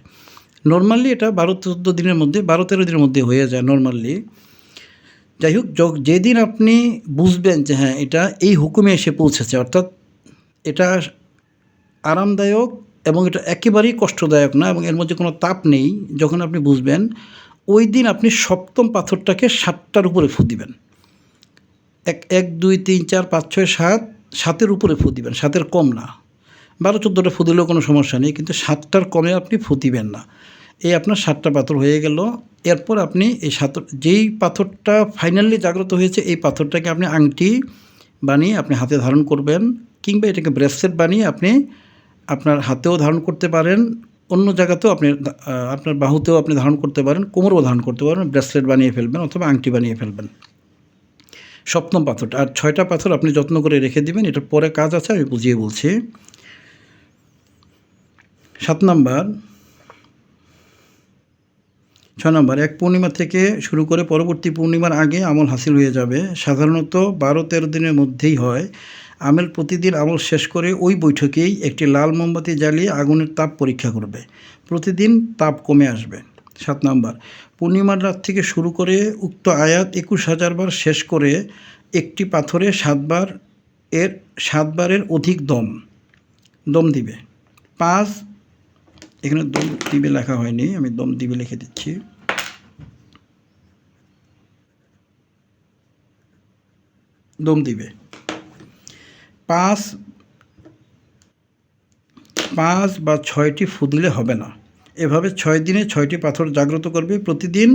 নর্মালি এটা 12-14 দিনের মধ্যে, 12-13 দিনের মধ্যে হয়ে যায় নর্মালি। যাই হোক, যেদিন আপনি বুঝবেন যে হ্যাঁ এটা এই হুকুমে এসে পৌঁছেছে, অর্থাৎ এটা আরামদায়ক এবং এটা একেবারেই কষ্টদায়ক না এবং এর মধ্যে কোনো তাপ নেই, যখন আপনি বুঝবেন, ওই দিন আপনি 7ম পাথরটাকে 7টার উপরে ফু দিবেন। 1, 2, 3, 4, 5, 6, 7, 7-এর উপরে ফু দিবেন, 7-এর কম না। 12-14টা ফু দিলেও কোনো সমস্যা নেই, কিন্তু 7টার কমে আপনি ফু দিবেন না। এই আপনার 7টা পাথর হয়ে গেল। এরপর আপনি যেই পাথরটা ফাইনালি জাগ্রত হয়েছে, এই পাথরটাকে আপনি আংটি বানিয়ে আপনি হাতে ধারণ করবেন, কিংবা এটাকে ব্রেসলেট বানিয়ে আপনি আপনার হাতেও ধারণ করতে পারেন, অন্য জায়গাতেও আপনি আপনার বাহুতেও আপনি ধারণ করতে পারেন, কোমরেও ধারণ করতে পারেন। ব্রেসলেট বানিয়ে ফেলবেন অথবা আংটি বানিয়ে ফেলবেন 7ম পাথরটা। আর 6টা পাথর আপনি যত্ন করে রেখে দিবেন। এটার পরে কাজ আছে, আমি বুঝিয়ে বলছি। 6 নম্বর, এক পূর্ণিমা থেকে শুরু করে পরবর্তী পূর্ণিমার আগে আমল হাসিল হয়ে যাবে। সাধারণত 12-13 দিনের মধ্যেই হয়। প্রতিদিন আমল শেষ করে ওই বৈঠকেই একটি লাল মোমবাতি জ্বালিয়ে আগুনের তাপ পরীক্ষা করবে। প্রতিদিন তাপ কমে আসবে। 7 নম্বর, পূর্ণিমার রাত থেকে শুরু করে উক্ত আয়াত 21,000 বার শেষ করে একটি পাথরে 7 বারের অধিক দম দিবে। 5, এখানে দম দিবে লেখা হয়নি, আমি দম দিবে লিখে দিচ্ছি। দম দিবে 5 বা 6টি ফু দিলে হবে না। এভাবে 6 দিনে 6টি পাথর জাগ্রত করবে। প্রতিদিন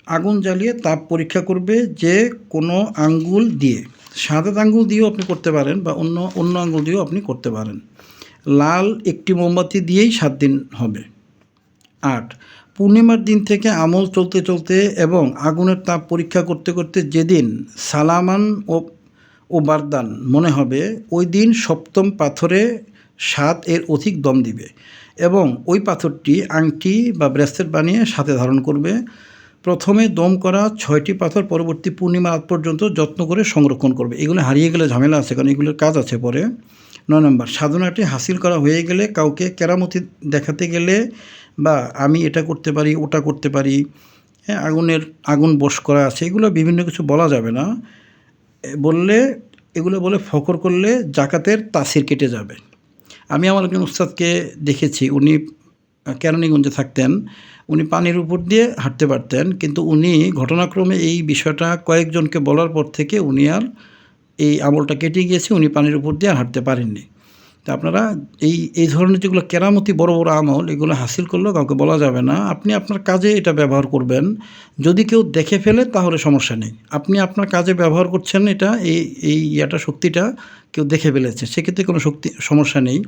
আগুন জ্বালিয়ে তাপ পরীক্ষা করবে, যে কোনো আঙ্গুল দিয়ে, শাহাদাত আঙ্গুল দিয়েও আপনি করতে পারেন বা অন্য আঙ্গুল দিয়েও আপনি করতে পারেন। লাল একটি মোমবাতি দিয়েই 7 দিন হবে। 8, পূর্ণিমার দিন থেকে আমল চলতে চলতে এবং আগুনের তাপ পরীক্ষা করতে করতে যেদিন সালামান ও বারদান মনে হবে, ওই দিন 7ম পাথরে 7-এর অধিক দম দিবে এবং ওই পাথরটি আংটি বা ব্রেসলেট বানিয়ে সাথে ধারণ করবে। প্রথমে দম করা 6টি পাথর পরবর্তী পূর্ণিমা রাত পর্যন্ত যত্ন করে সংরক্ষণ করবে। এগুলো হারিয়ে গেলে ঝামেলা আছে, কারণ এগুলোর কাজ আছে পরে। 9 নম্বর, সাধনাটি হাসিল করা হয়ে গেলে কাউকে কেরামতি দেখাতে গেলে বা আমি এটা করতে পারি, ওটা করতে পারি, হ্যাঁ, আগুন বশ করা আছে, এগুলো বিভিন্ন কিছু বলা যাবে না। এগুলো বলে ফখর করলে জাকাতের তাসির কেটে যাবে। আমি আমার একজন উস্তাদকে দেখেছি, উনি কেরানীগঞ্জে থাকতেন। উনি পানির উপর দিয়ে হাঁটতে পারতেন, কিন্তু উনি ঘটনাক্রমে এই বিষয়টা কয়েকজনকে বলার পর থেকে উনি আর এই আমলটা কেটে গিয়েছে, উনি পানির উপর দিয়ে আর হাঁটতে পারেননি। তা আপনারা এই ধরনের যেগুলো কেরামতি বড় বড় আমল, এগুলো হাসিল করলেও কাউকে বলা যাবে না। আপনি আপনার কাজে এটা ব্যবহার করবেন। যদি কেউ দেখে ফেলে তাহলে সমস্যা নেই। আপনি আপনার কাজে ব্যবহার করছেন এটা, এই শক্তিটা কেউ দেখে ফেলেছে, সেক্ষেত্রে কোনো সমস্যা নেই।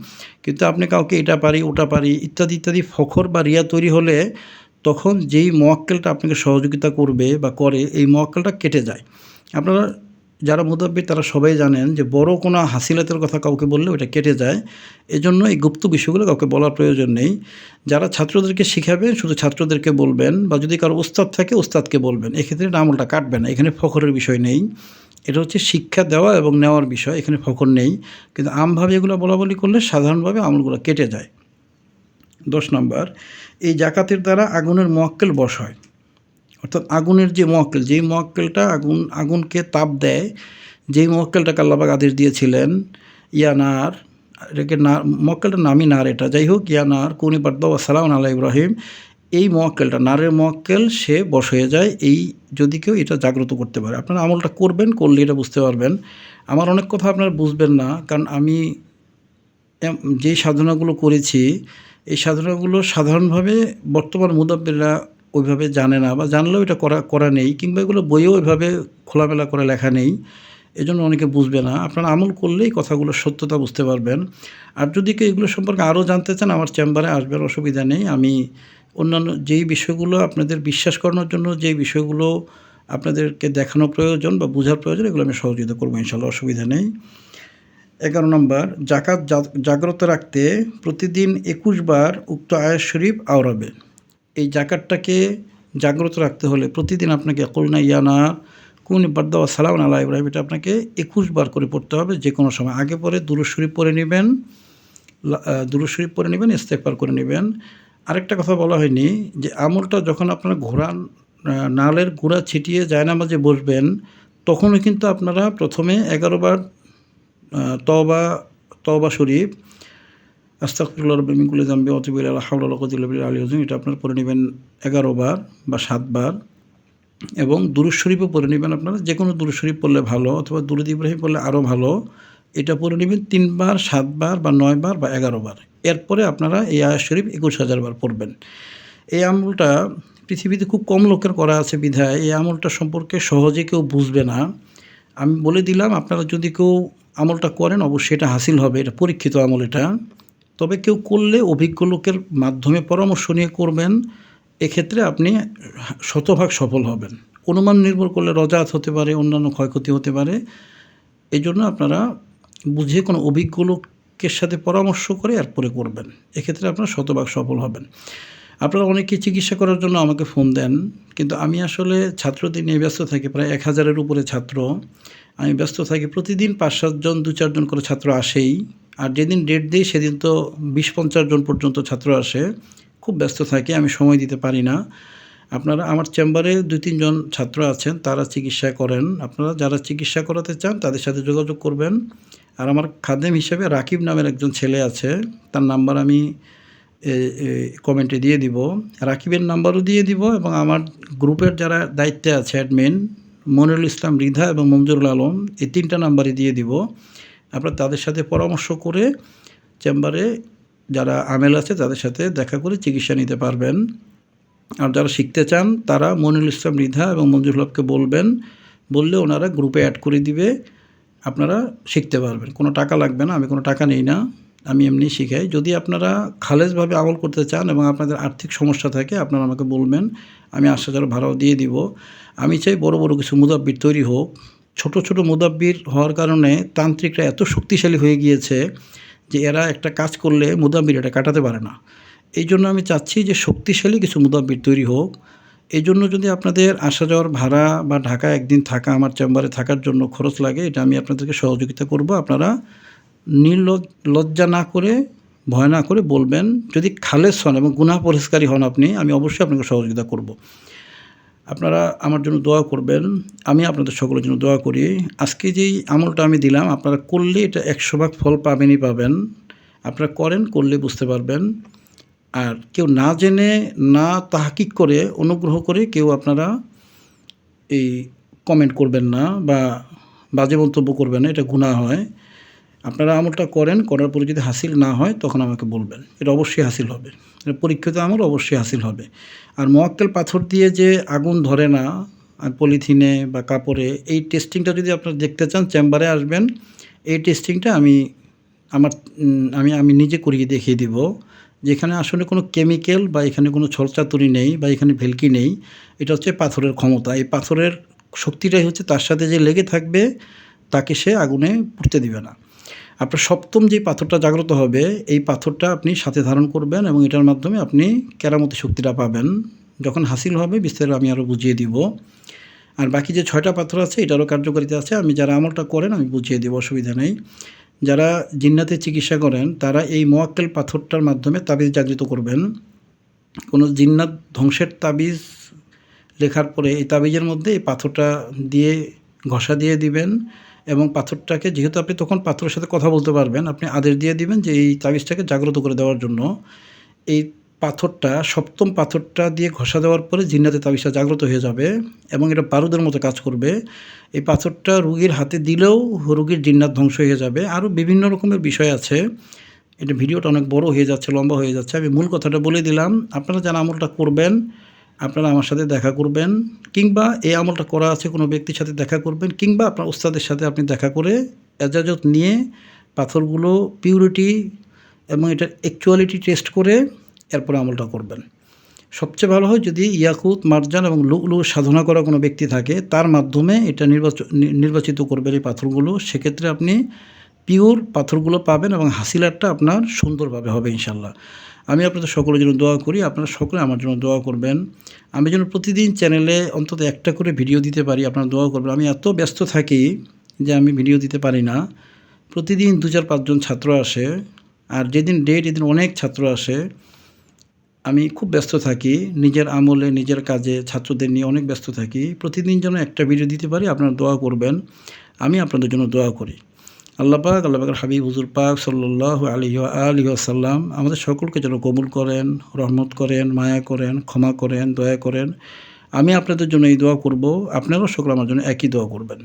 কিন্তু আপনি কাউকে এটা পারি ওটা পারি ইত্যাদি ইত্যাদি ফখর বা রিয়া তৈরি হলে তখন যেই মোয়াক্কেলটা আপনাকে সহযোগিতা করবে বা করে, এই মোয়াক্কেলটা কেটে যায়। আপনারা যারা মুদাব্বির তারা সবাই জানেন যে বড় কোনো হাসিলাতের কথা কাউকে বললে ওটা কেটে যায়। এজন্য এই গুপ্ত বিষয়গুলো কাউকে বলার প্রয়োজন নেই। যারা ছাত্রদেরকে শিখাবেন শুধু ছাত্রদেরকে বলবেন, বা যদি কারো উস্তাদ থাকে উস্তাদকে বলবেন। এক্ষেত্রে এটা আমলটা কাটবে না। এখানে ফখরের বিষয় নেই। এটা হচ্ছে শিক্ষা দেওয়া এবং নেওয়ার বিষয়, এখানে ফখর নেই। কিন্তু আমভাবে এগুলো বলাবলি করলে সাধারণভাবে আমলগুলো কেটে যায়। 10 নম্বর, এই জাকাতের দ্বারা আগুনের মোয়াক্কেল বশ হয়। অর্থাৎ আগুনের যে মোয়াক্কেল, যেই মোয়াক্কেলটা আগুনকে তাপ দেয়, যেই মোয়াক্কেলটাকে আল্লাহ পাক আদেশ দিয়েছিলেন, ইয়ানার, এটাকে মোয়াক্কেলটার নামই নার, এটা যাই হোক, ইয়ানার কুনি বার্দা ওয়া সালামুন আলা ইব্রাহিম, এই মোয়াক্কেলটা নারের মোয়াক্কেল সে বশ হয়ে যায় এই যদি কেউ এটা জাগ্রত করতে পারে। আপনারা আমলটা করবেন, করলে এটা বুঝতে পারবেন। আমার অনেক কথা আপনারা বুঝবেন না, কারণ আমি যেই সাধনাগুলো করেছি এই সাধনাগুলো সাধারণভাবে বর্তমান মুদাব্বিররা ওইভাবে জানে না, বা জানলেও এটা করা নেই, কিংবা এগুলো বইয়েও ওইভাবে খোলামেলা করে লেখা নেই। এজন্য অনেকে বুঝবে না। আপনারা আমল করলেই কথাগুলোর সত্যতা বুঝতে পারবেন। আর যদি কেউ এগুলো সম্পর্কে আরও জানতে চান আমার চেম্বারে আসবেন, অসুবিধা নেই। আমি অন্যান্য যেই বিষয়গুলো আপনাদের বিশ্বাস করানোর জন্য, যেই বিষয়গুলো আপনাদেরকে দেখানো প্রয়োজন বা বোঝার প্রয়োজন, এগুলো আমি সহযোগিতা করবো ইনশাআল্লাহ, অসুবিধা নেই। 11 নম্বর, জাকাত জাগ্রত রাখতে প্রতিদিন 21 বার উক্ত আয়াত শরীফ আওড়াবে। এই জাকাতটাকে জাগ্রত রাখতে হলে প্রতিদিন আপনাকে কুলনা ইয়ানা কুনি বার্দা ওয়া সালামুন আলা ইব্রাহিম, এটা আপনাকে 21 বার করে পড়তে হবে যে কোনো সময়। আগে পরে দুরূদ শরীফ পড়ে নেবেন, ইস্তেগফার করে নেবেন। আরেকটা কথা বলা হয়নি যে আমলটা যখন আপনারা নালের গুঁড়া ছিটিয়ে জায়নামাজে বসবেন, তখনও কিন্তু আপনারা প্রথমে 11 বার তওবা শরীফ, আস্তাগফিরুল্লাহ রাব্বি মিন কুল্লি যামবি ওয়া আতুবু ইলাইহি লা হাওলা ওয়া লা কুওয়াতা ইল্লা বিল্লাহিল আলিয়্যিল আযীম, এটা আপনারা পড়ে নেবেন 11 বার বা 7 বার। এবং দুরূদ শরীফও পড়ে নেবেন। আপনারা যে কোনো দুরূদ শরীফ পড়লে ভালো, অথবা দুরূদ ইব্রাহিম পড়লে আরও ভালো। এটা পড়ে নেবেন 3 বার, 7 বার বা 9 বার বা 11 বার। এরপরে আপনারা এই আয়াত শরীফ 21,000 বার পড়বেন। এই আমলটা পৃথিবীতে খুব কম লোকের করা আছে বিধায় এই আমলটা সম্পর্কে সহজে কেউ বুঝবে না। আমি বলে দিলাম, আপনারা যদি কেউ আমলটা করেন অবশ্যই এটা হাসিল হবে, এটা পরীক্ষিত আমল এটা। তবে কেউ করলে অভিজ্ঞ লোকের মাধ্যমে পরামর্শ নিয়ে করবেন, এক্ষেত্রে আপনি শতভাগ সফল হবেন। অনুমান নির্ভর করলে রজাত হতে পারে, অন্যান্য ক্ষয়ক্ষতি হতে পারে। এই জন্য আপনারা বুঝে কোনো অভিজ্ঞ লোকের সাথে পরামর্শ করে এরপরে করবেন, এক্ষেত্রে আপনারা শতভাগ সফল হবেন। আপনারা অনেকে চিকিৎসা করার জন্য আমাকে ফোন দেন, কিন্তু আমি আসলে ছাত্রদের নিয়ে ব্যস্ত থাকি, প্রায় 1000-এর উপরে ছাত্র আমি ব্যস্ত থাকি। প্রতিদিন 5-7 জন 2-4 জন করে ছাত্র আসেই, আর যেদিন ডেট দিই সেদিন তো 20-50 জন পর্যন্ত ছাত্র আসে। খুব ব্যস্ত থাকি, আমি সময় দিতে পারি না। আপনারা আমার চেম্বারে 2-3 জন ছাত্র আছেন, তারা চিকিৎসা করেন। আপনারা যারা চিকিৎসা করাতে চান তাদের সাথে যোগাযোগ করবেন। আর আমার খাদেম হিসেবে রাকিব নামের একজন ছেলে আছে, তার নাম্বার আমি কমেন্টে দিয়ে দিব, রাকিবের নাম্বারও দিয়ে দিব। এবং আমার গ্রুপের যারা দায়িত্বে আছে অ্যাডমিন, মনিরুল ইসলাম রিধা এবং মঞ্জুরুল আলম, এই 3টা নাম্বারই দিয়ে দিব। আপনারা তাদের সাথে পরামর্শ করে চেম্বারে যারা আমেল আছে তাদের সাথে দেখা করে চিকিৎসা নিতে পারবেন। আর যারা শিখতে চান তারা মনিরুল ইসলাম রিধা এবং মঞ্জুরুল হককে বলবেন, বললে ওনারা গ্রুপে অ্যাড করে দিবে, আপনারা শিখতে পারবেন। কোনো টাকা লাগবে না, আমি কোনো টাকা নেই না, আমি এমনি শিখাই। যদি আপনারা খালেজভাবে আমল করতে চান এবং আপনাদের আর্থিক সমস্যা থাকে, আপনারা আমাকে বলবেন, আমি আসা যাওয়ার ভাড়াও দিয়ে দিব। আমি চাই বড় বড় কিছু মুদাব্বির তৈরি হোক। ছোট ছোট মুদাব্বির হওয়ার কারণে তান্ত্রিকরা এত শক্তিশালী হয়ে গিয়েছে যে এরা একটা কাজ করলে মুদাব্বির এটা কাটাতে পারে না। এই জন্য আমি চাচ্ছি যে শক্তিশালী কিছু মুদাব্বির তৈরি হোক। এই জন্য যদি আপনাদের আসা যাওয়ার ভাড়া বা ঢাকা একদিন থাকা, আমার চেম্বারে থাকার জন্য খরচ লাগে, এটা আমি আপনাদেরকে সহযোগিতা করব। আপনারা লজ্জা না করে, ভয় না করে বলবেন। যদি খালেস হন এবং গুনাহ পরিষ্কারী হন আপনি, আমি অবশ্যই আপনাকে সহযোগিতা করব। আপনারা আমার জন্য দোয়া করবেন, আমি আপনাদের সকলের জন্য দোয়া করি। আজকে যেই আমলটা আমি দিলাম, আপনারা করলে এটা 100% ফল পাবেনই পাবেন। আপনারা করেন, করলে বুঝতে পারবেন। আর কেউ না জেনে, না তাহকিক করে, অনুগ্রহ করে কেউ আপনারা এই কমেন্ট করবেন না বা বাজে মন্তব্য করবেন না, এটা গুনাহ হয়। আপনারা আমলটা করেন, করার পরে যদি হাসিল না হয় তখন আমাকে বলবেন। এটা অবশ্যই হাসিল হবে। এটা পরীক্ষিত আমল, অবশ্যই হাসিল হবে। আর মোয়াক্কেল পাথর দিয়ে যে আগুন ধরে না পলিথিনে বা কাপড়ে, এই টেস্টিংটা যদি আপনারা দেখতে চান চেম্বারে আসবেন। এই টেস্টিংটা আমি নিজে করিয়ে দেখিয়ে দিব, যেখানে আসলে কোনো কেমিক্যাল বা এখানে কোনো ছলচাতুরি নেই বা এখানে ভেলকি নেই। এটা হচ্ছে পাথরের ক্ষমতা। এই পাথরের শক্তিটাই হচ্ছে তার সাথে যে লেগে থাকবে তাকে সে আগুনে পুড়তে দিবে না। আপনার সপ্তম যে পাথরটা জাগ্রত হবে, এই পাথরটা আপনি সাথে ধারণ করবেন এবং এটার মাধ্যমে আপনি কেরামতি শক্তিটা পাবেন। যখন হাসিল হবে বিস্তারিত আমি আরও বুঝিয়ে দিব। আর বাকি যে 6টা পাথর আছে এটারও কার্যকারিতা আছে। আমি যারা আমলটা করেন আমি বুঝিয়ে দেব, অসুবিধা নেই। যারা জিন্নাতের চিকিৎসা করেন তারা এই মোয়াক্কেল পাথরটার মাধ্যমে তাবিজ জাগৃত করবেন। কোনো জিন্নাত ধ্বংসের তাবিজ লেখার পরে এই তাবিজের মধ্যে এই পাথরটা দিয়ে ঘষা দিয়ে দিবেন এবং পাথরটাকে, যেহেতু আপনি তখন পাথরের সাথে কথা বলতে পারবেন, আপনি আদেশ দিয়ে দিবেন যে এই তাবিজটাকে জাগ্রত করে দেওয়ার জন্য। এই পাথরটা, সপ্তম পাথরটা দিয়ে ঘষা দেওয়ার পরে জিন্নাতের তাবিজটা জাগ্রত হয়ে যাবে এবং এটা বারুদের মতো কাজ করবে। এই পাথরটা রুগীর হাতে দিলেও রুগীর জিন্নাত ধ্বংস হয়ে যাবে। আরও বিভিন্ন রকমের বিষয় আছে। এটা ভিডিওটা অনেক বড় হয়ে যাচ্ছে, লম্বা হয়ে যাচ্ছে। আমি মূল কথাটা বলে দিলাম। আপনারা যারা আমলটা করবেন আপনারা আমার সাথে দেখা করবেন, কিংবা এই আমলটা করা আছে কোনো ব্যক্তির সাথে দেখা করবেন, কিংবা আপনার ওস্তাদের সাথে আপনি দেখা করে এজাজত নিয়ে পাথরগুলো পিউরিটি এবং এটার অ্যাকচুয়ালিটি টেস্ট করে এরপরে আমলটা করবেন। সবচেয়ে ভালো হয় যদি ইয়াকুত, মারজান এবং লুলু সাধনা করা কোনো ব্যক্তি থাকে, তার মাধ্যমে এটা নির্বাচিত করবেন এই পাথরগুলো। সেক্ষেত্রে আপনি পিওর পাথরগুলো পাবেন এবং হাসিলারটা আপনার সুন্দরভাবে হবে ইনশাল্লাহ। আমি আপনাদের সকলের জন্য দোয়া করি, আপনারা সকলে আমার জন্য দোয়া করবেন। আমি যেন প্রতিদিন চ্যানেলে অন্তত একটা করে ভিডিও দিতে পারি, আপনারা দোয়া করবেন। আমি এত ব্যস্ত থাকি যে আমি ভিডিও দিতে পারি না। প্রতিদিন 2-4-5 জন ছাত্র আসে, আর যেদিন ডেট এদিন অনেক ছাত্র আসে। আমি খুব ব্যস্ত থাকি নিজের আমলে, নিজের কাজে, ছাত্রদের নিয়ে অনেক ব্যস্ত থাকি। প্রতিদিন যেন একটা ভিডিও দিতে পারি, আপনারা দোয়া করবেন। আমি আপনাদের জন্য দোয়া করি। আল্লাহ পাকের হাবিব হুজুর পাক সাল্লাল্লাহু আলাইহি ওয়াসাল্লাম আমাদের সকলকে যেন কবুল করেন, রহমত করেন, মায়া করেন, ক্ষমা করেন, দয়া করেন। আমি আপনাদের জন্য এই দোয়া করব, আপনারাও সকলে আমার জন্য একই দোয়া করবেন।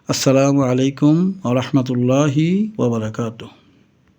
আসসালামু আলাইকুম ওয়া রাহমাতুল্লাহি ওয়া বারাকাতুহু।